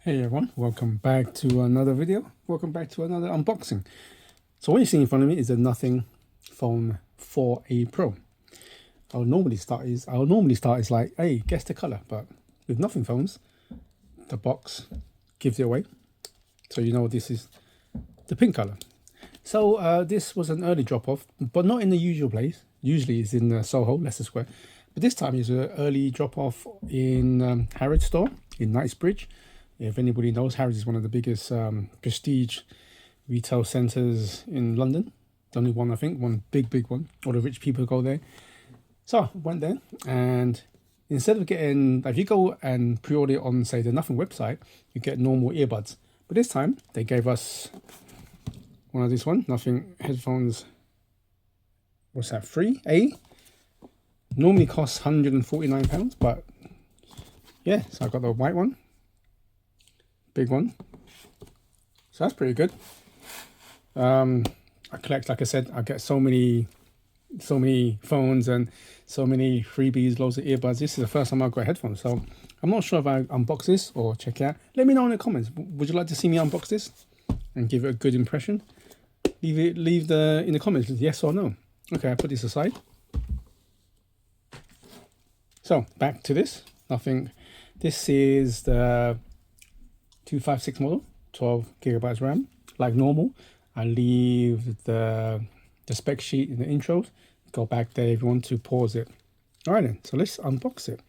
Hey everyone, welcome back to another video. Welcome back to another unboxing. So what you're seeing in front of me is the Nothing Phone 4a Pro. I'll normally start is like, hey, guess the color, but with Nothing phones, the box gives it away. So you know this is the pink color. So this was an early drop-off, but not in the usual place. Usually it's in Soho, Leicester Square. But this time it's an early drop-off in Harrods store in Knightsbridge. If anybody knows, Harrods is one of the biggest prestige retail centres in London. The only one, I think, one big one. All the rich people go there. So I went there, and instead of getting, if you go and pre-order it on, say, the Nothing website, you get normal earbuds. But this time, they gave us one of this one, Nothing headphones, what's that, 3A? Normally costs £149, but yeah, so I got the white one. Big one, so that's pretty good. I collect, like I said, I get so many phones and so many freebies, loads of earbuds. This is the first time I've got headphones, so I'm not sure if I unbox this or check it out. Let me know in the comments. Would you like to see me unbox this and give it a good impression? Leave in the comments yes or no. Okay, I put this aside. So back to this. Nothing. This is the 256 model, 12 gigabytes RAM. Like normal, I leave the spec sheet in the intros. Go back there if you want to pause it. All right then, so let's unbox it.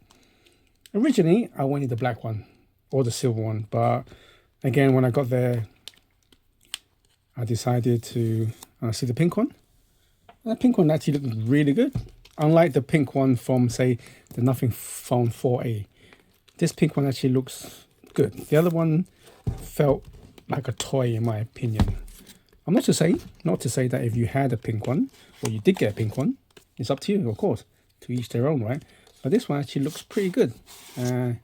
Originally, I wanted the black one or the silver one, but again, when I got there, I decided to see the pink one. And the pink one actually looked really good. Unlike the pink one from, say, the Nothing Phone 4a, this pink one actually looks good. The other one felt like a toy, in my opinion. I'm not to say that if you had a pink one, or you did get a pink one, it's up to you, of course, to each their own, right? But this one actually looks pretty good, the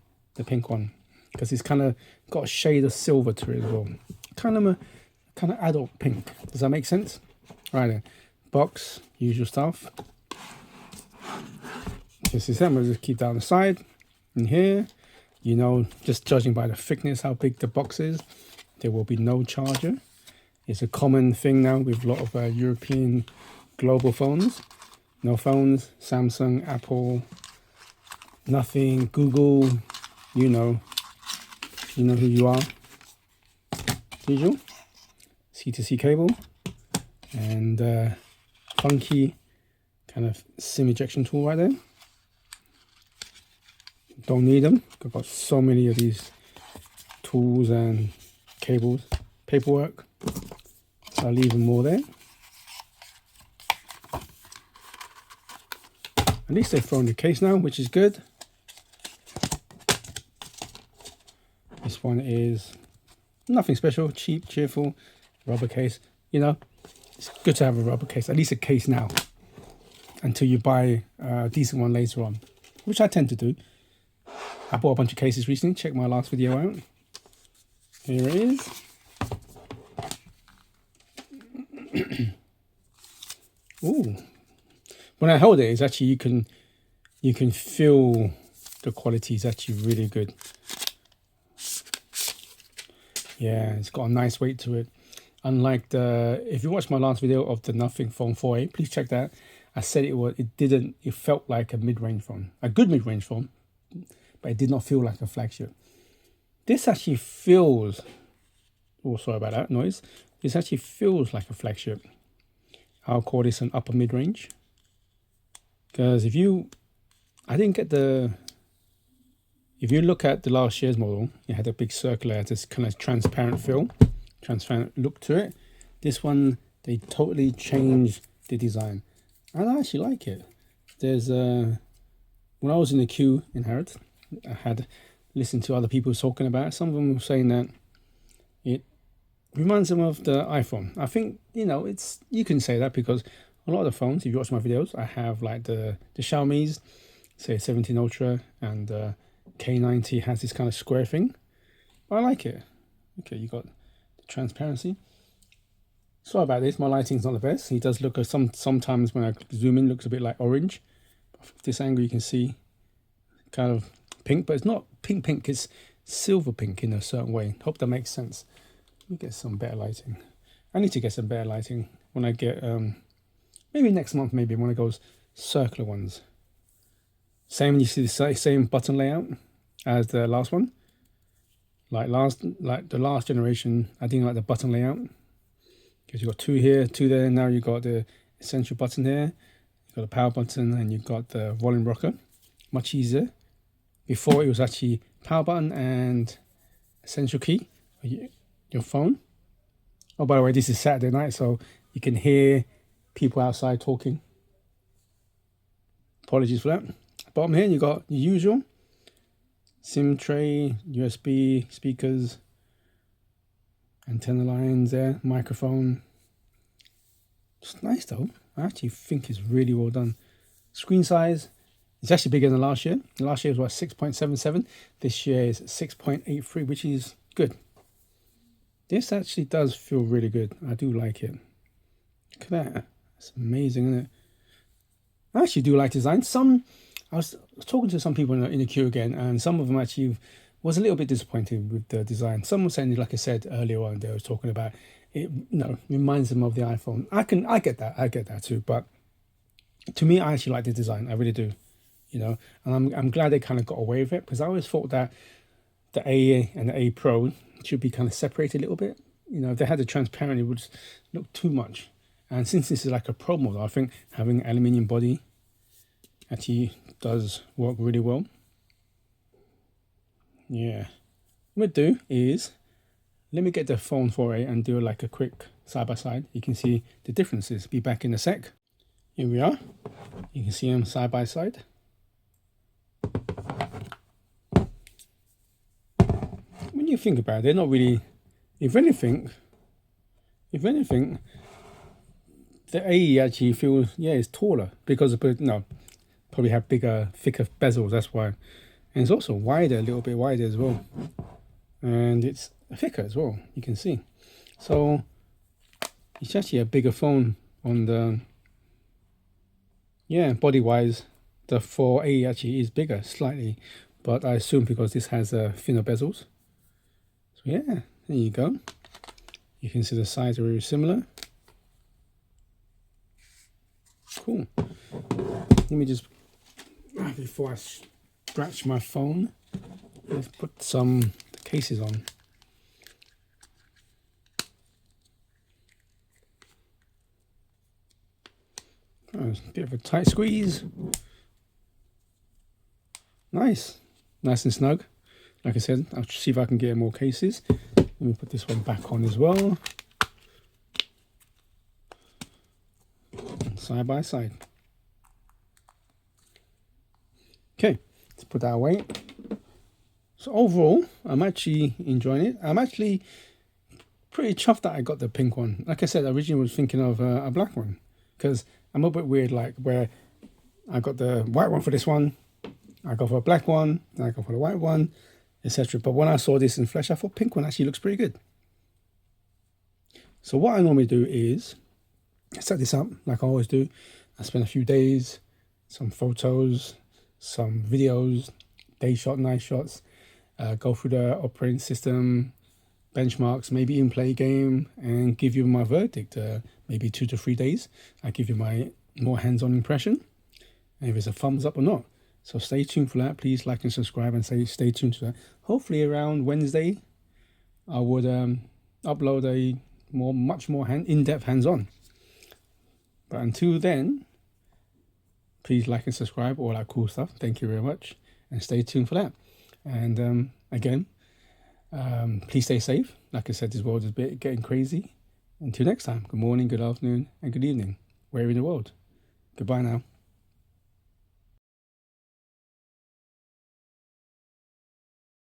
pink one, because it's kind of got a shade of silver to it as well. Kind of adult pink. Does that make sense? Right then, box, usual stuff. This is them. We'll just keep that on the side. In here, you know, just judging by the thickness, how big the box is, there will be no charger. It's a common thing now with a lot of European global phones. No phones, Samsung, Apple, Nothing, Google, you know who you are. Usual. C2C cable and funky kind of SIM ejection tool right there. Don't need them. I've got so many of these tools and cables, paperwork, so I'll leave them all there. At least they've thrown the case now, which is good. This one is nothing special, cheap, cheerful, rubber case. You know, it's good to have a rubber case, at least a case now, until you buy a decent one later on, which I tend to do. I bought a bunch of cases recently. Check my last video out. Here it is. Ooh. When I hold it, it's actually you can feel the quality is actually really good. Yeah, it's got a nice weight to it. Unlike if you watched my last video of the Nothing Phone 4a, please check that. I said it felt like a mid-range phone, a good mid-range phone, but it did not feel like a flagship. This actually feels, oh, sorry about that noise. This actually feels like a flagship. I'll call this an upper mid-range. Because if you look at the last year's model, it had a big circular, it had this kind of transparent look to it. This one, they totally changed the design. And I actually like it. There's when I was in the queue in Harrods, I had listened to other people talking about it. Some of them were saying that it reminds them of the iPhone. I think, you know, you can say that because a lot of the phones, if you watch my videos, I have like the Xiaomi's, say 17 Ultra, and K90 has this kind of square thing. But I like it. Okay, you got the transparency. Sorry about this, my lighting's not the best. He does look sometimes when I zoom in, looks a bit like orange. But from this angle you can see kind of pink, but it's not pink. It's silver pink in a certain way. Hope that makes sense. Let me get some better lighting. I need to get some better lighting when I get maybe next month, maybe one of those circular ones. Same, you see the same button layout as the last one. Like the last generation, I didn't like the button layout because you got two here, two there. Now you got the essential button here, you got the power button, and you got the volume rocker. Much easier. Before it was actually power button and essential key, your phone. Oh, by the way, this is Saturday night, so you can hear people outside talking. Apologies for that. Bottom here, you got the usual SIM tray, USB speakers, antenna lines there, microphone. It's nice though. I actually think it's really well done. Screen size, it's actually bigger than last year. Last year was what, 6.77. This year is 6.83, which is good. This actually does feel really good. I do like it. Look at that. It's amazing, isn't it? I actually do like design. I was talking to some people in the queue again, and some of them actually was a little bit disappointed with the design. Some were saying, like I said earlier on, they were talking about it. Reminds them of the iPhone. I get that too. But to me, I actually like the design. I really do. And I'm glad they kind of got away with it, because I always thought that the A and the A Pro should be kind of separated a little bit. If they had the transparent, it would look too much. And since this is like a Pro model, I think having an aluminium body actually does work really well. Yeah. What I'm going to do is, let me get the phone 4A and do like a quick side-by-side. You can see the differences. Be back in a sec. Here we are. You can see them side-by-side. When you think about it, they're not really, if anything, the AE actually feels, it's taller because probably have bigger, thicker bezels, that's why. And it's also wider, a little bit wider as well. And it's thicker as well, you can see. So it's actually a bigger phone on the, body-wise, the 4A actually is bigger, slightly. But I assume because this has thinner bezels. So yeah, there you go. You can see the sides are very similar. Cool. Let me just, before I scratch my phone, let's put some cases on. Oh, a bit of a tight squeeze. Nice and snug. Like I said, I'll see if I can get more cases. Let me put this one back on as well. Side by side. Okay, let's put that away. So overall, I'm actually enjoying it. I'm actually pretty chuffed that I got the pink one. Like I said, I originally was thinking of a black one, because I'm a bit weird, like where I got the white one for this one, I go for a black one, then I go for the white one, etc. But when I saw this in flesh, I thought pink one actually looks pretty good. So what I normally do is set this up like I always do. I spend a few days, some photos, some videos, day shot, night shots, go through the operating system, benchmarks, maybe even play a game, and give you my verdict. Maybe 2 to 3 days. I give you my more hands-on impression, and if it's a thumbs up or not. So stay tuned for that. Please like and subscribe, and stay tuned to that. Hopefully around Wednesday, I would upload a much more in-depth hands-on. But until then, please like and subscribe, all that cool stuff. Thank you very much, and stay tuned for that. And again, please stay safe. Like I said, this world is getting crazy. Until next time, good morning, good afternoon, and good evening, wherever in the world. Goodbye now.